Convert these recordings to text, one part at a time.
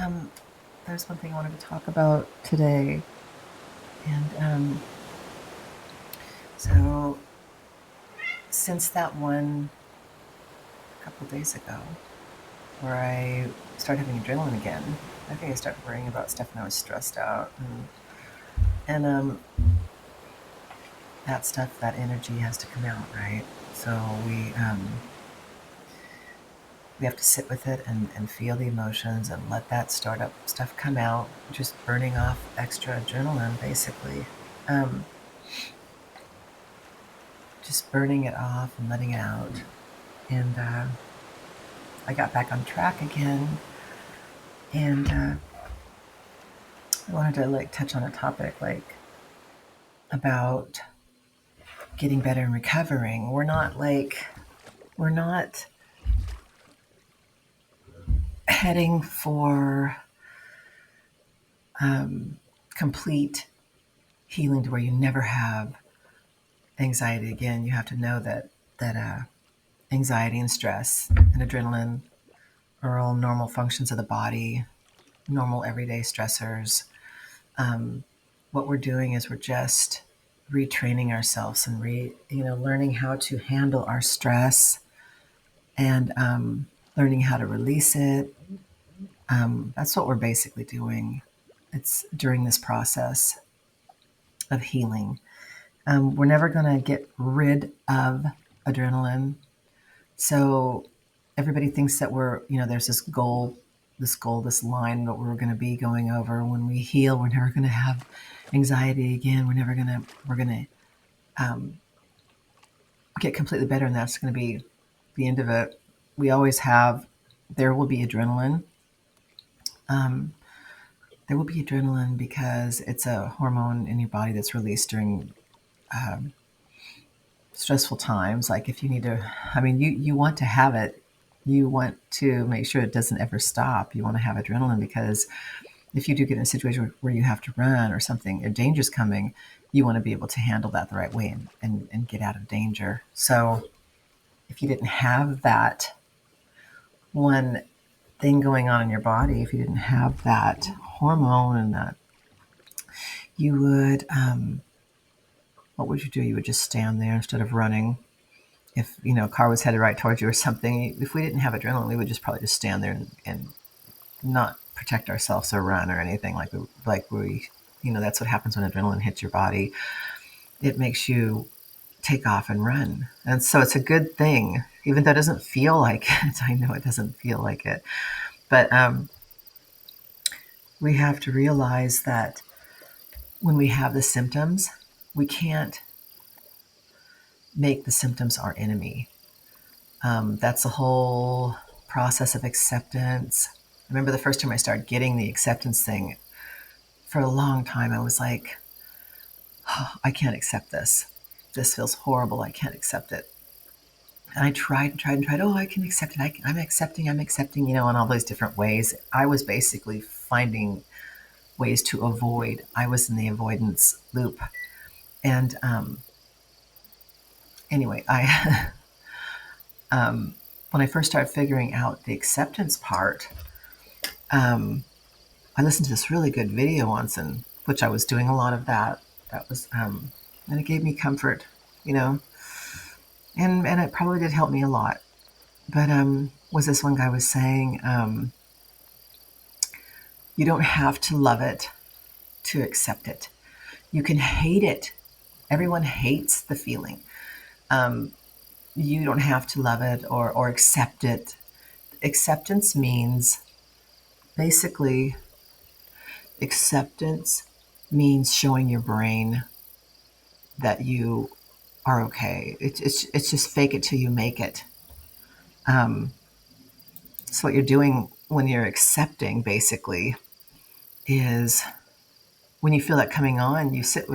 Um, there's one thing I wanted to talk about today, and so since that one a couple days ago, where I started having adrenaline again, I think I started worrying about stuff and I was stressed out, and that stuff, that energy has to come out, right? So we have to sit with it and feel the emotions and let that startup stuff come out, just burning off extra adrenaline, basically. Um, just burning it off and letting it out. And I got back on track again, and I wanted to touch on a topic about getting better and recovering. We're not heading for complete healing to where you never have anxiety again. You have to know that anxiety and stress and adrenaline are all normal functions of the body, normal everyday stressors. Um, what we're doing is we're just retraining ourselves and learning how to handle our stress and learning how to release it. That's what we're basically doing. It's during this process of healing. We're never going to get rid of adrenaline. So everybody thinks that there's this line that we're going to be going over when we heal. We're never going to have anxiety again. We're going to get completely better, and that's going to be the end of it. There will be adrenaline. Um, there will be adrenaline because it's a hormone in your body that's released during um, stressful times. Like if you need to, I mean, you want to have it. You want to make sure it doesn't ever stop. You want to have adrenaline because if you do get in a situation where you have to run or something, a danger's coming, you want to be able to handle that the right way and get out of danger. So if you didn't have that one thing going on in your body, if you didn't have that hormone and that, you would, what would you do? You would just stand there instead of running. If a car was headed right towards you or something, if we didn't have adrenaline, we would just probably just stand there and not protect ourselves or run or anything that's what happens when adrenaline hits your body. It makes you take off and run, and so it's a good thing, even though it doesn't feel like it. I know it doesn't feel like it, but we have to realize that when we have the symptoms, we can't make the symptoms our enemy. That's a whole process of acceptance. I remember the first time I started getting the acceptance thing, for a long time I was like, oh, I can't accept this. This feels horrible. I can't accept it. And I tried and tried and tried. Oh, I can accept it. I'm accepting, in all those different ways. I was basically finding ways to avoid. I was in the avoidance loop. And anyway, when I first started figuring out the acceptance part, um, I listened to this really good video once, in which I was doing a lot of that. That was, and it gave me comfort, you know, and it probably did help me a lot. But was this one guy was saying, you don't have to love it to accept it. You can hate it. Everyone hates the feeling. Um, you don't have to love it or accept it. Acceptance means basically acceptance means showing your brain that you are okay. It's just fake it till you make it. Um, so what you're doing when you're accepting basically is when you feel that coming on, you just sit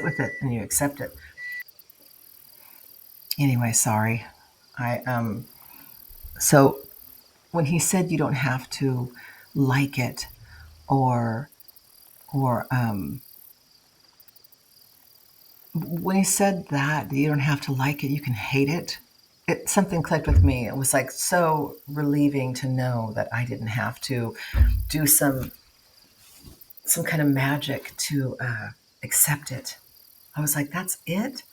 with it and you accept it. Anyway, sorry. I so when he said you don't have to like it or or when he said that you don't have to like it, you can hate it. something clicked with me. It was like so relieving to know that I didn't have to do some kind of magic to accept it. I was like, that's it.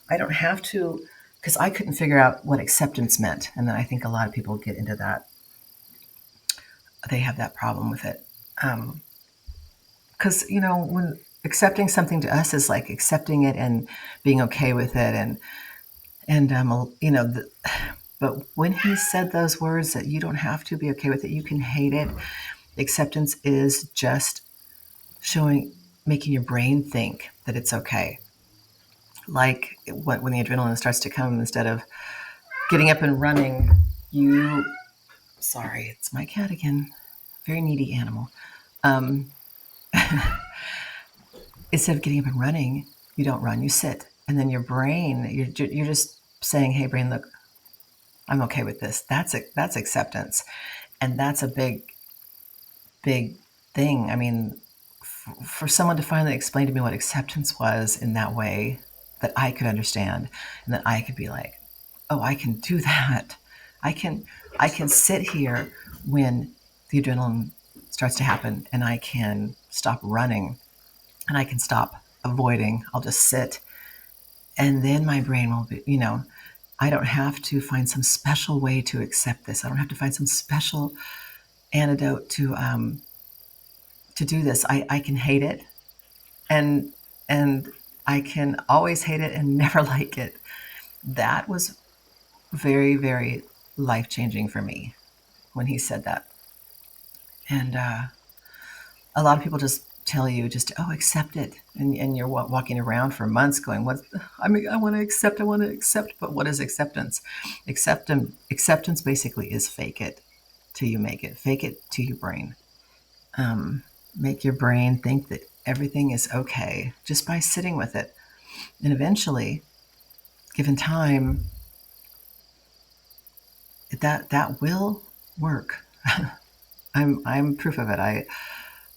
I don't have to, because I couldn't figure out what acceptance meant, and then I think a lot of people get into that. They have that problem with it, because when accepting something to us is like accepting it and being okay with it, and but when he said those words that you don't have to be okay with it, you can hate it. Acceptance is just showing, making your brain think that it's okay. Like when the adrenaline starts to come, instead of getting up and running, you, sorry, it's my cat again, very needy animal. Um, Instead of getting up and running, you don't run, you sit. And then your brain, you're just saying, hey, brain, look, I'm okay with this. That's acceptance. And that's a big thing. I mean, for someone to finally explain to me what acceptance was in that way that I could understand, and that I could be like, oh, I can do that. I can I can sit here when the adrenaline starts to happen, and I can stop running, and I can stop avoiding. I'll just sit, and then my brain will be, I don't have to find some special way to accept this. I don't have to find some special antidote to do this. I can hate it, and and I can always hate it and never like it. That was very, very life changing for me when he said that. And a lot of people just tell you, just, oh, accept it, and you're walking around for months going, what? I mean, I want to accept, but what is acceptance? Acceptance basically is fake it till you make it. Fake it to your brain. Make your brain think that everything is okay just by sitting with it. And eventually, given time, that will work. I'm proof of it. I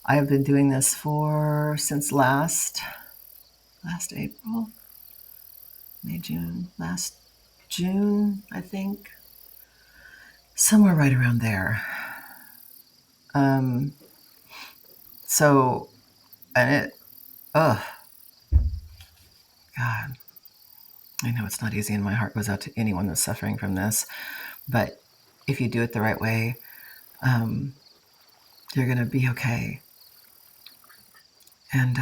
have been doing this for since last April, May, June, last June, I think, somewhere right around there. Um, so, and it, oh God, I know it's not easy, and my heart goes out to anyone that's suffering from this. But if you do it the right way, um, you're going to be okay. And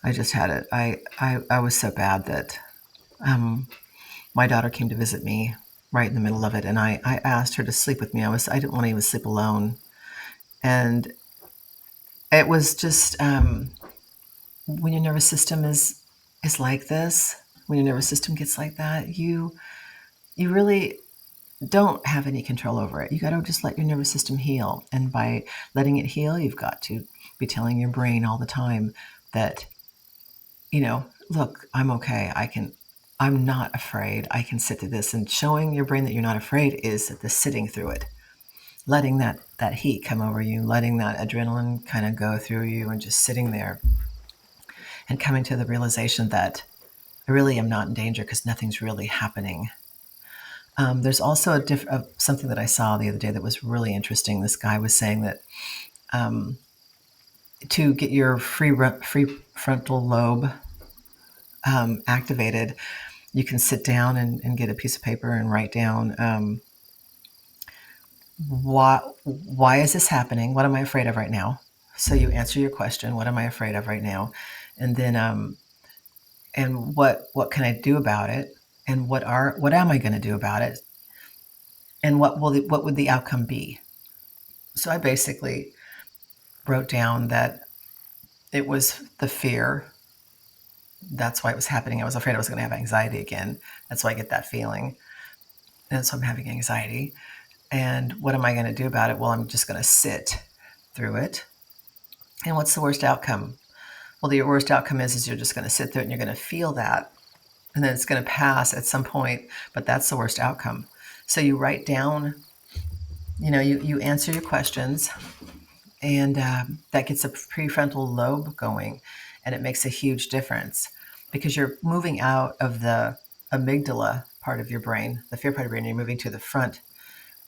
I just had it. I was so bad that um, my daughter came to visit me right in the middle of it, and I asked her to sleep with me. I didn't want to even sleep alone, and it was just when your nervous system is like this, when your nervous system gets like that, you really don't have any control over it. You got to just let your nervous system heal, and by letting it heal, you've got to be telling your brain all the time that, look, I'm okay. I'm not afraid. I can sit through this. And showing your brain that you're not afraid is the sitting through it, letting that heat come over you, letting that adrenaline kind of go through you, and just sitting there and coming to the realization that I really am not in danger because nothing's really happening. There's also something that I saw the other day that was really interesting. This guy was saying that um, to get your free frontal lobe activated, you can sit down and get a piece of paper and write down why is this happening? What am I afraid of right now? So you answer your question, what am I afraid of right now? And then and what can I do about it? And what am I going to do about it? And what would the outcome be? So I basically wrote down that it was the fear. That's why it was happening. I was afraid I was going to have anxiety again. That's why I get that feeling. And so I'm having anxiety. And what am I going to do about it? Well, I'm just going to sit through it. And what's the worst outcome? Well, the worst outcome is you're just going to sit there and you're going to feel that. And then it's going to pass at some point, but that's the worst outcome. So you write down, you answer your questions, and that gets a prefrontal lobe going, and it makes a huge difference because you're moving out of the amygdala part of your brain, the fear part of your brain, you're moving to the front,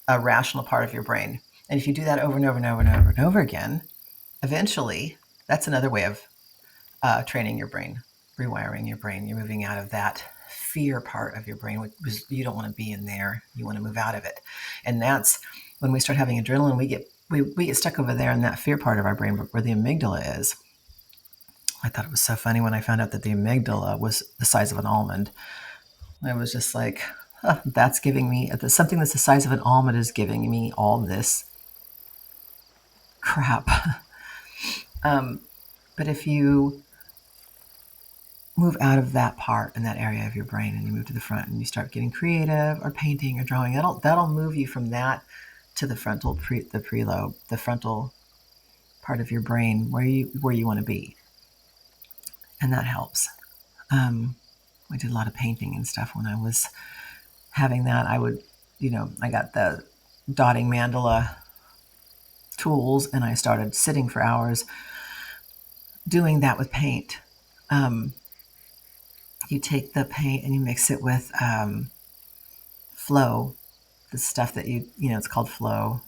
rational part of your brain. And if you do that over and over and over and over and over again, eventually, that's another way of training your brain, rewiring your brain. You're moving out of that fear part of your brain, which you don't want to be in there. You want to move out of it. And that's when we start having adrenaline, we get stuck over there in that fear part of our brain where the amygdala is. I thought it was so funny when I found out that the amygdala was the size of an almond. I was just like, that's giving me something that's the size of an almond is giving me all this crap. But if you move out of that part in that area of your brain and you move to the front and you start getting creative or painting or drawing, that'll move you from that to the frontal the prelobe, the frontal part of your brain where you want to be, and that helps. I did a lot of painting and stuff when I was having that. I got the dotting mandala tools and I started sitting for hours doing that with paint. You take the paint and you mix it with flow, the stuff that it's called flood.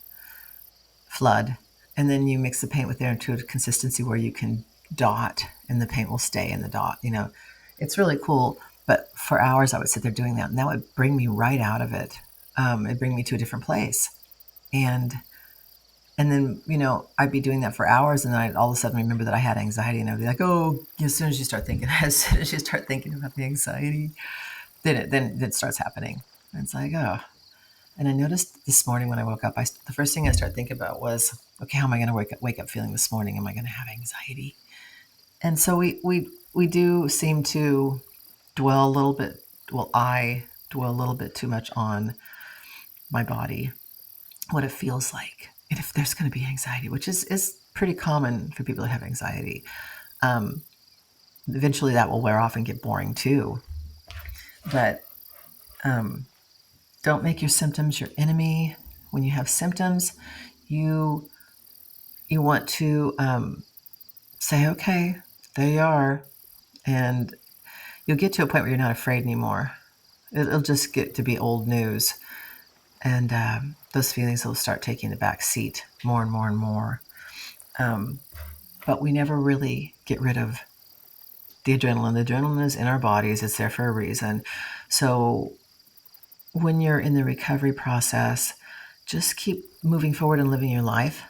And then you mix the paint with there into a consistency where you can dot and the paint will stay in the dot. It's really cool. But for hours I would sit there doing that and that would bring me right out of it. It'd bring me to a different place. And then, I'd be doing that for hours and then I'd all of a sudden remember that I had anxiety and I'd be like, oh, as soon as you start thinking about the anxiety, then it starts happening. And it's like, oh. And I noticed this morning when I woke up, the first thing I started thinking about was, okay, how am I going to wake up feeling this morning? Am I going to have anxiety? And so we do seem to dwell a little bit, I dwell a little bit too much on my body, what it feels like, and if there's going to be anxiety, which is pretty common for people that have anxiety. Eventually that will wear off and get boring too. But don't make your symptoms your enemy. When you have symptoms, you want to say, okay, there you are. And you'll get to a point where you're not afraid anymore. It'll just get to be old news. And those feelings will start taking the back seat more and more and more. But we never really get rid of the adrenaline. The adrenaline is in our bodies. It's there for a reason. So when you're in the recovery process, just keep moving forward and living your life.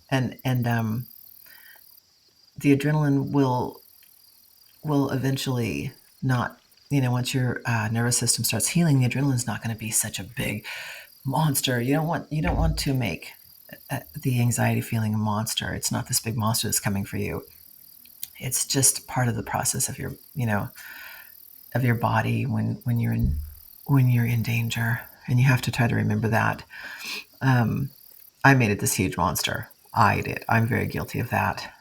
And the adrenaline will eventually not, once your nervous system starts healing, the adrenaline is not going to be such a big monster. You don't want to make the anxiety feeling a monster. It's not this big monster that's coming for you. It's just part of the process of your, of your body when you're in danger, and you have to try to remember that. I made it this huge monster. I did. I'm very guilty of that.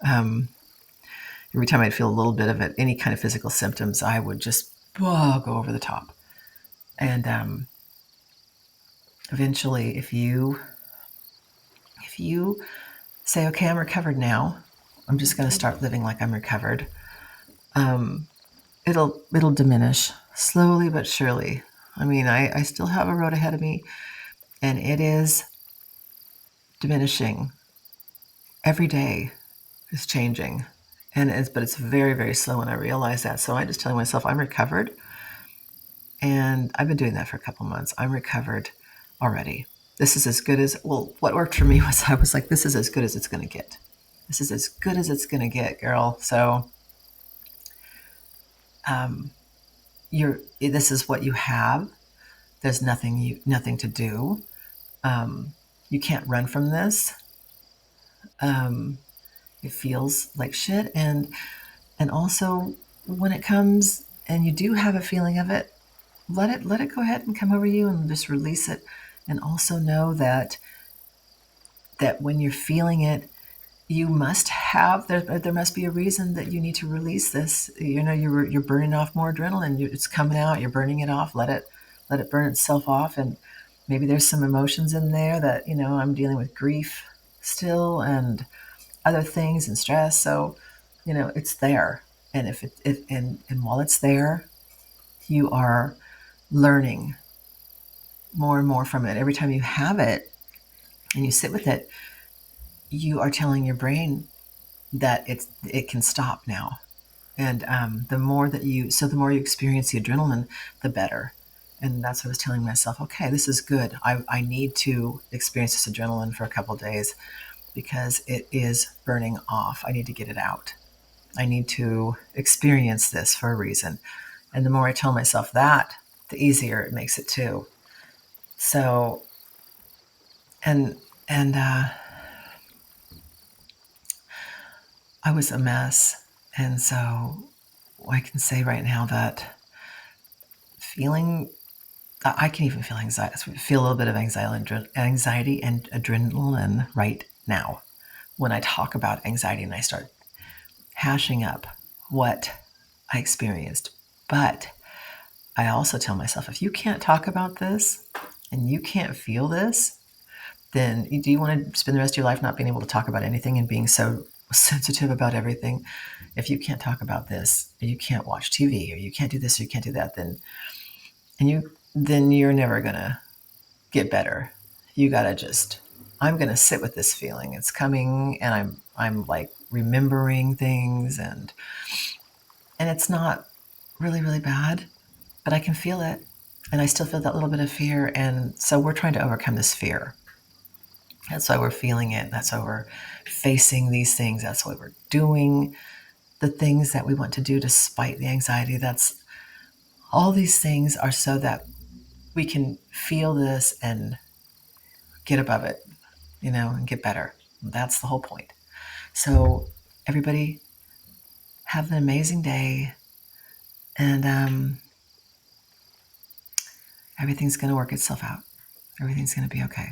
Every time I'd feel a little bit of it, any kind of physical symptoms, I would just go over the top. And eventually, if you say, okay, I'm recovered now, I'm just going to start living like I'm recovered, it'll diminish slowly but surely. I mean, I still have a road ahead of me, and it is diminishing. Every day is changing, but it's very, very slow, and I realize that. So I'm just telling myself I'm recovered, and I've been doing that for a couple months. I'm recovered already. This is as good as, what worked for me was I was like, this is as good as it's going to get. This is as good as it's going to get, girl. So this is what you have. There's nothing to do. You can't run from this. It feels like shit. And also when it comes and you do have a feeling of it, let it go ahead and come over you and just release it. And also know that when you're feeling it, you must have, there must be a reason that you need to release this. You're burning off more adrenaline. It's coming out. You're burning it off. Let it burn itself off. And maybe there's some emotions in there that, I'm dealing with grief still and other things and stress. So, it's there. And and while it's there, You are learning more and more from it. Every time you have it and you sit with it, you are telling your brain that it can stop now. And the more the more you experience the adrenaline, the better. And that's what I was telling myself. Okay, this is good. I need to experience this adrenaline for a couple of days because it is burning off. I need to get it out. I need to experience this for a reason. And the more I tell myself that, the easier it makes it too. So, and and I was a mess, and so I can say right now that feeling I can even feel feel a little bit of anxiety and adrenaline right now when I talk about anxiety and I start hashing up what I experienced. But I also tell myself, if you can't talk about this and you can't feel this, then do you want to spend the rest of your life not being able to talk about anything and being so sensitive about everything? If you can't talk about this, or you can't watch TV, or you can't do this, or you can't do that, then you're never gonna get better. You gotta just, I'm gonna sit with this feeling. It's coming, and I'm like remembering things, and it's not really really bad, but I can feel it, and I still feel that little bit of fear, and so we're trying to overcome this fear. That's why we're feeling it. That's why we're facing these things. That's why we're doing the things that we want to do despite the anxiety. That's all these things are so that we can feel this and get above it, and get better. That's the whole point. So, everybody, have an amazing day, and everything's going to work itself out. Everything's going to be okay.